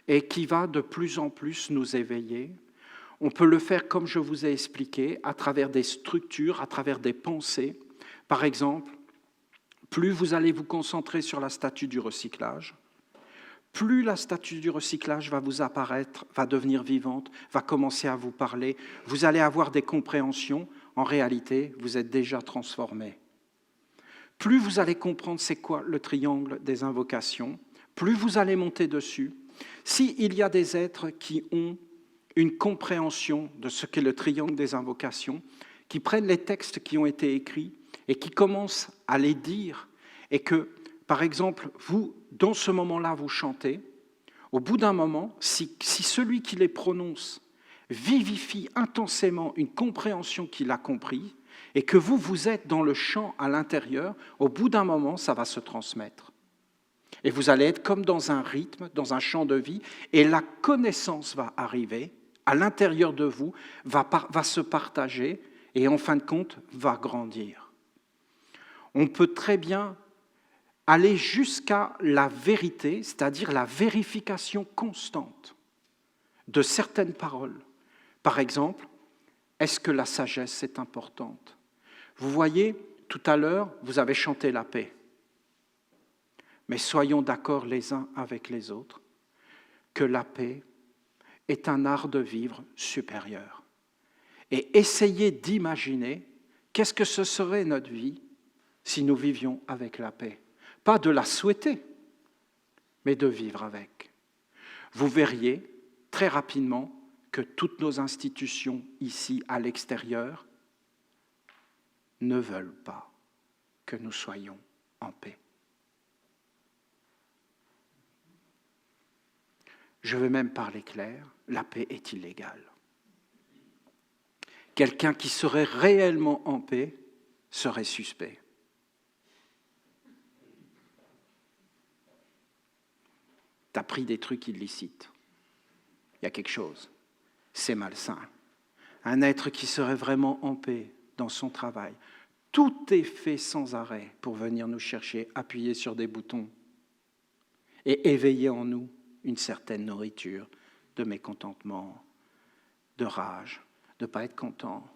et qui va de plus en plus nous éveiller. On peut le faire, comme je vous ai expliqué, à travers des structures, à travers des pensées. Par exemple, plus vous allez vous concentrer sur la statue du recyclage, plus la statue du recyclage va vous apparaître, va devenir vivante, va commencer à vous parler. Vous allez avoir des compréhensions. En réalité, vous êtes déjà transformé. Plus vous allez comprendre c'est quoi le triangle des invocations, plus vous allez monter dessus. S'il y a des êtres qui ont une compréhension de ce qu'est le triangle des invocations, qui prennent les textes qui ont été écrits et qui commencent à les dire, et que, par exemple, vous, dans ce moment-là, vous chantez, au bout d'un moment, si celui qui les prononce vivifie intensément une compréhension qu'il a compris, et que vous êtes dans le chant à l'intérieur, au bout d'un moment, ça va se transmettre. Et vous allez être comme dans un rythme, dans un chant de vie, et la connaissance va arriver, à l'intérieur de vous, va se partager, et en fin de compte, va grandir. On peut très bien aller jusqu'à la vérité, c'est-à-dire la vérification constante de certaines paroles. Par exemple, est-ce que la sagesse est importante ? Vous voyez, tout à l'heure, vous avez chanté la paix. Mais soyons d'accord les uns avec les autres que la paix est un art de vivre supérieur. Et essayez d'imaginer qu'est-ce que ce serait notre vie si nous vivions avec la paix. Pas de la souhaiter, mais de vivre avec. Vous verriez très rapidement que toutes nos institutions ici à l'extérieur ne veulent pas que nous soyons en paix. Je veux même parler clair, la paix est illégale. Quelqu'un qui serait réellement en paix serait suspect. Tu as pris des trucs illicites. Il y a quelque chose. C'est malsain. Un être qui serait vraiment en paix dans son travail. Tout est fait sans arrêt pour venir nous chercher, appuyer sur des boutons et éveiller en nous une certaine nourriture de mécontentement, de rage, de ne pas être content,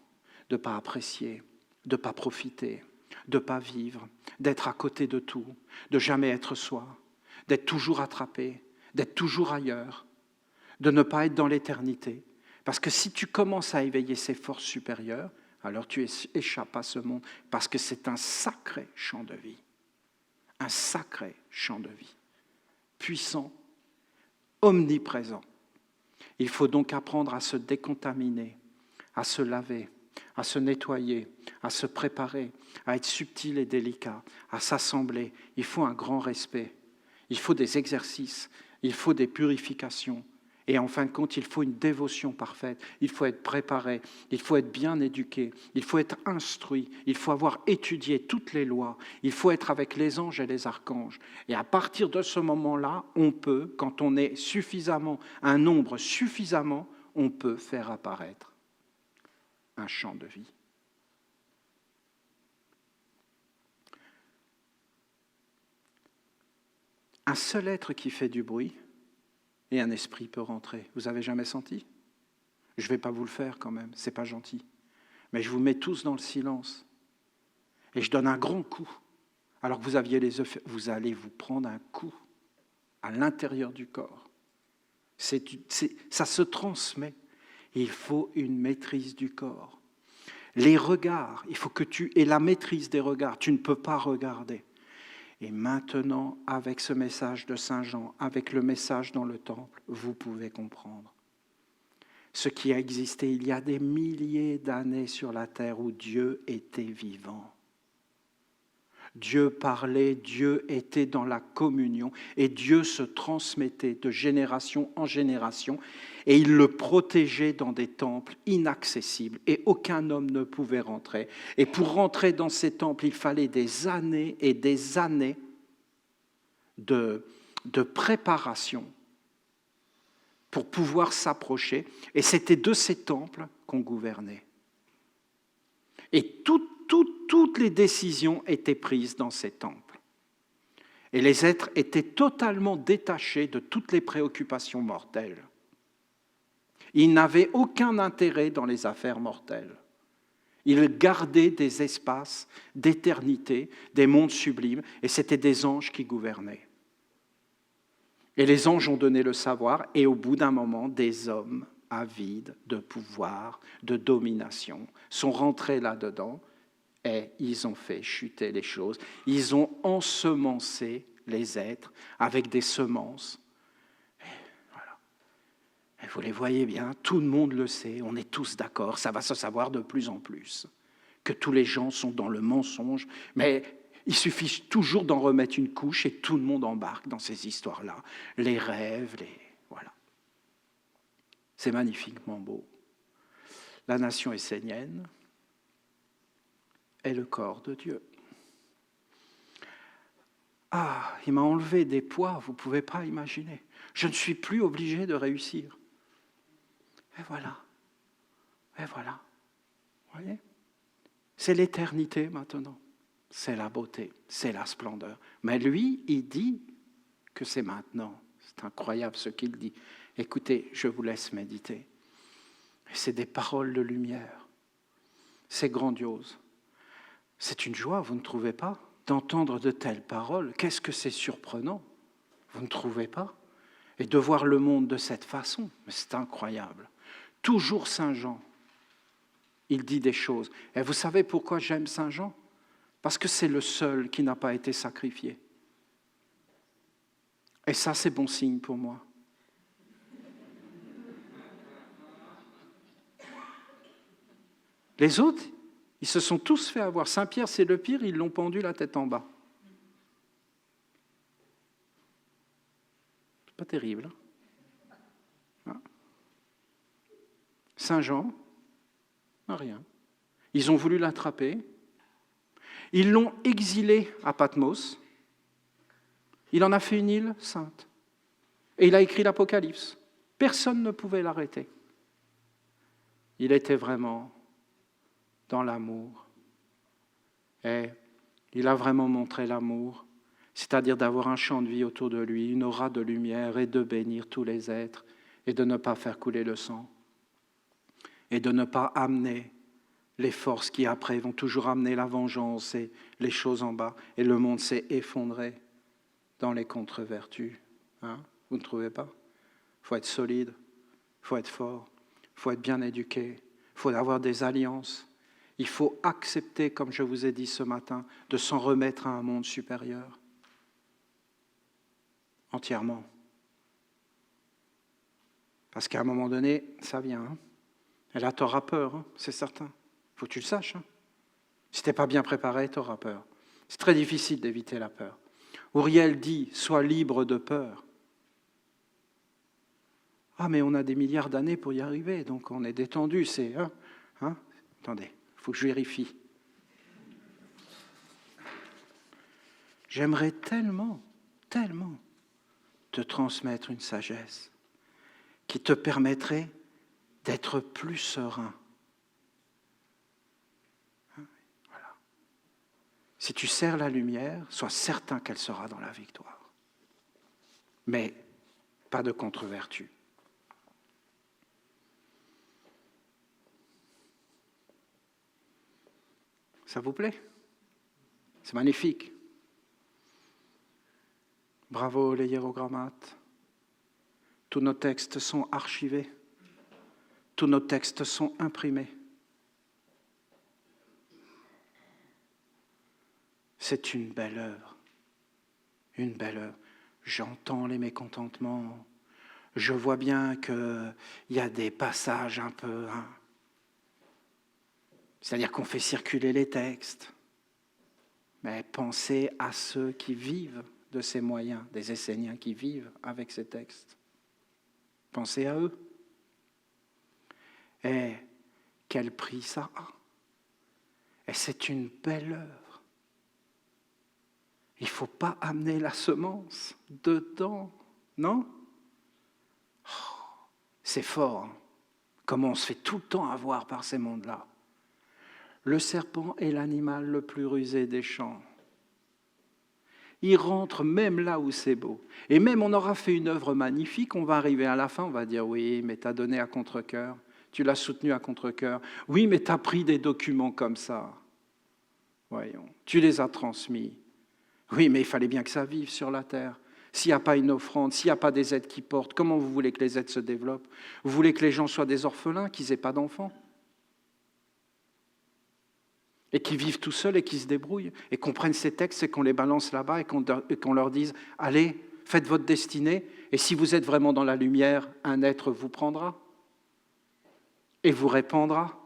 de ne pas apprécier, de ne pas profiter, de ne pas vivre, d'être à côté de tout, de jamais être soi, d'être toujours attrapé, d'être toujours ailleurs, de ne pas être dans l'éternité. Parce que si tu commences à éveiller ces forces supérieures, alors tu échappes à ce monde, parce que c'est un sacré champ de vie. Un sacré champ de vie. Puissant, omniprésent. Il faut donc apprendre à se décontaminer, à se laver, à se nettoyer, à se préparer, à être subtil et délicat, à s'assembler. Il faut un grand respect. Il faut des exercices, il faut des purifications. Et en fin de compte, il faut une dévotion parfaite, il faut être préparé, il faut être bien éduqué, il faut être instruit, il faut avoir étudié toutes les lois, il faut être avec les anges et les archanges. Et à partir de ce moment-là, on peut, quand on est suffisamment, un nombre suffisamment, on peut faire apparaître un champ de vie. Un seul être qui fait du bruit, et un esprit peut rentrer. Vous avez jamais senti ? Je ne vais pas vous le faire quand même, c'est pas gentil. Mais je vous mets tous dans le silence. Et je donne un grand coup. Alors que vous aviez les œufs, vous allez vous prendre un coup à l'intérieur du corps. Ça se transmet. Il faut une maîtrise du corps. Les regards, il faut que tu aies la maîtrise des regards. Tu ne peux pas regarder. Et maintenant, avec ce message de Saint Jean, avec le message dans le temple, vous pouvez comprendre. Ce qui a existé il y a des milliers d'années sur la terre où Dieu était vivant. Dieu parlait, Dieu était dans la communion et Dieu se transmettait de génération en génération et il le protégeait dans des temples inaccessibles et aucun homme ne pouvait rentrer. Et pour rentrer dans ces temples, il fallait des années et des années de préparation pour pouvoir s'approcher. Et c'était de ces temples qu'on gouvernait. Et toutes les décisions étaient prises dans ces temples. Et les êtres étaient totalement détachés de toutes les préoccupations mortelles. Ils n'avaient aucun intérêt dans les affaires mortelles. Ils gardaient des espaces d'éternité, des mondes sublimes, et c'était des anges qui gouvernaient. Et les anges ont donné le savoir, et au bout d'un moment, des hommes avides de pouvoir, de domination, sont rentrés là-dedans, et ils ont fait chuter les choses. Ils ont ensemencé les êtres avec des semences. Et voilà. Et vous les voyez bien, tout le monde le sait, on est tous d'accord, ça va se savoir de plus en plus, que tous les gens sont dans le mensonge, mais il suffit toujours d'en remettre une couche et tout le monde embarque dans ces histoires-là. Les rêves, voilà. C'est magnifiquement beau. La nation essénienne est le corps de Dieu. Ah, il m'a enlevé des poids, vous ne pouvez pas imaginer. Je ne suis plus obligé de réussir. Et voilà. Et voilà. Vous voyez ? C'est l'éternité maintenant. C'est la beauté, c'est la splendeur. Mais lui, il dit que c'est maintenant. C'est incroyable ce qu'il dit. Écoutez, je vous laisse méditer. C'est des paroles de lumière. C'est grandiose. C'est une joie, vous ne trouvez pas, d'entendre de telles paroles? Qu'est-ce que c'est surprenant, vous ne trouvez pas? Et de voir le monde de cette façon, mais c'est incroyable. Toujours Saint Jean, il dit des choses. Et vous savez pourquoi j'aime Saint Jean? Parce que c'est le seul qui n'a pas été sacrifié. Et ça, c'est bon signe pour moi. Les autres, ils se sont tous fait avoir. Saint-Pierre, c'est le pire, ils l'ont pendu la tête en bas. C'est pas terrible. Hein? Saint Jean, Rien. Ils ont voulu l'attraper. Ils l'ont exilé à Patmos. Il en a fait une île sainte. Et il a écrit l'Apocalypse. Personne ne pouvait l'arrêter. Il était vraiment dans l'amour. Et il a vraiment montré l'amour, c'est-à-dire d'avoir un champ de vie autour de lui, une aura de lumière et de bénir tous les êtres et de ne pas faire couler le sang et de ne pas amener les forces qui après vont toujours amener la vengeance et les choses en bas. Et le monde s'est effondré dans les contre-vertus. Hein? Vous ne trouvez pas? Il faut être solide, il faut être fort, il faut être bien éduqué, il faut avoir des alliances. Il faut accepter, comme je vous ai dit ce matin, de s'en remettre à un monde supérieur. Entièrement. Parce qu'à un moment donné, ça vient. Hein? Et là, tu auras peur, hein? C'est certain. Il faut que tu le saches. Hein? Si tu n'es pas bien préparé, tu auras peur. C'est très difficile d'éviter la peur. Uriel dit, sois libre de peur. Ah, mais on a des milliards d'années pour y arriver, donc on est détendu. C'est, hein? Attendez. Il faut que je vérifie. J'aimerais tellement te transmettre une sagesse qui te permettrait d'être plus serein. Voilà. Si tu sers la lumière, sois certain qu'elle sera dans la victoire. Mais pas de contre-vertu. Ça vous plaît? C'est magnifique. Bravo les hiérogrammates. Tous nos textes sont archivés. Tous nos textes sont imprimés. C'est une belle œuvre. Une belle œuvre. J'entends les mécontentements. Je vois bien qu'il y a des passages un peu... Hein, c'est-à-dire qu'on fait circuler les textes. Mais pensez à ceux qui vivent de ces moyens, des Esséniens qui vivent avec ces textes. Pensez à eux. Et quel prix ça a. Et c'est une belle œuvre. Il ne faut pas amener la semence dedans, non? Oh, c'est fort. Hein? Comment on se fait tout le temps avoir par ces mondes-là. Le serpent est l'animal le plus rusé des champs. Il rentre même là où c'est beau. Et même on aura fait une œuvre magnifique, on va arriver à la fin, on va dire oui, mais tu as donné à contre-cœur, tu l'as soutenu à contre-cœur. Oui, mais tu as pris des documents comme ça. Voyons, tu les as transmis. Oui, mais il fallait bien que ça vive sur la terre. S'il n'y a pas une offrande, s'il n'y a pas des aides qui portent, comment vous voulez que les aides se développent? Vous voulez que les gens soient des orphelins, qu'ils n'aient pas d'enfants? Et qui vivent tout seuls et qui se débrouillent, et qu'on prenne ces textes et qu'on les balance là-bas et qu'on leur dise « Allez, faites votre destinée, et si vous êtes vraiment dans la lumière, un être vous prendra et vous répandra. »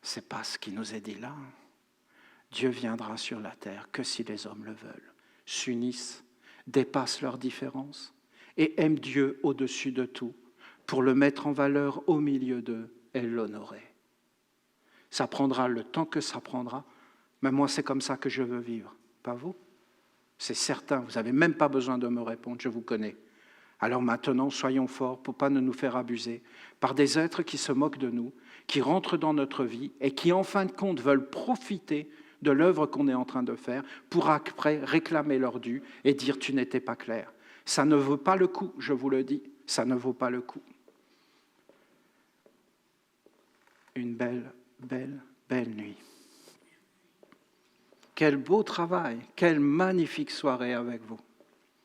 Ce n'est pas ce qui nous est dit là. Dieu viendra sur la terre que si les hommes le veulent, s'unissent, dépassent leurs différences et aiment Dieu au-dessus de tout pour le mettre en valeur au milieu d'eux et l'honorer. Ça prendra le temps que ça prendra, mais moi c'est comme ça que je veux vivre, pas vous? C'est certain, vous n'avez même pas besoin de me répondre, je vous connais. Alors maintenant, soyons forts pour ne pas nous faire abuser par des êtres qui se moquent de nous, qui rentrent dans notre vie et qui en fin de compte veulent profiter de l'œuvre qu'on est en train de faire pour après réclamer leur dû et dire « tu n'étais pas clair ». Ça ne vaut pas le coup, je vous le dis, ça ne vaut pas le coup. Une belle nuit. Quel beau travail, quelle magnifique soirée avec vous.